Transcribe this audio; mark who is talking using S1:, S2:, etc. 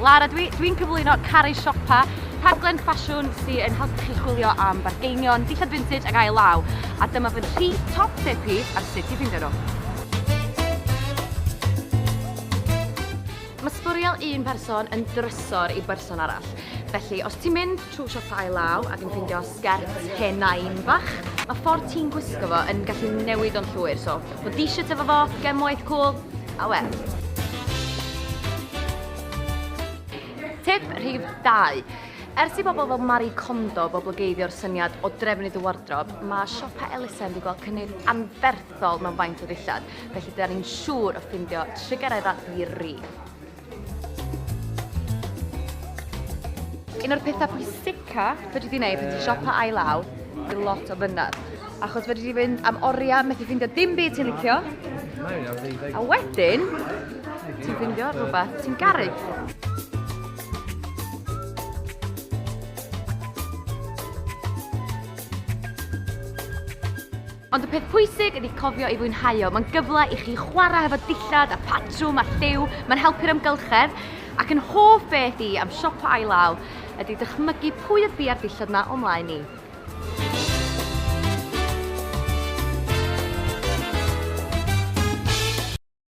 S1: Lara, dwi'n cyflwyno Caru Siopa, rhaglen ffasiwn sy'n yn helpu chi chwilio am bargeinion, dillad vintage ac ail-law. A dyma fy 3 top tip i ar sut i ffindio nhw. Mae sbwriel un person yn drysor i berson arall. Felly, os ti'n mynd trwy siopa ail-law ac yn ffindio sgert hen nain bach, mae ffordd ti'n gwisgo fo yn gallu newid o'n llwyr. So, fo t-shirt efo fo, gemwaith cool, a we. Tip rhif 2. Ers i bobl fel Marie Kondo boblogeidio'r syniad o drefnu dy wardrob, mae siopa Elusen wedi gweld cynnydd anferthol mewn faint o ddillad. Felly, dyna ni'n siŵr o ffindio triggeredda ddi-ri. Un o'r pethau pwysicaf fedri di wneud pan ti'n siopa ail-law i lot o fynydd. Achos fedri di fynd am oriau, methu ffindio dim byd ti'n licio. A wedyn, ti'n ffindio rhywbeth ti'n garu. Ond y peth pwysig ydy cofio i fwynhau o. Mae'n gyfle i chi chwarae efo dillad a patrwm a lliw. Mae'n helpu'r amgylchedd. Ac yn hoff beth i am siopa ail-law ydy dychmygu pwy ydy ar dillad yna o'mlaen ni.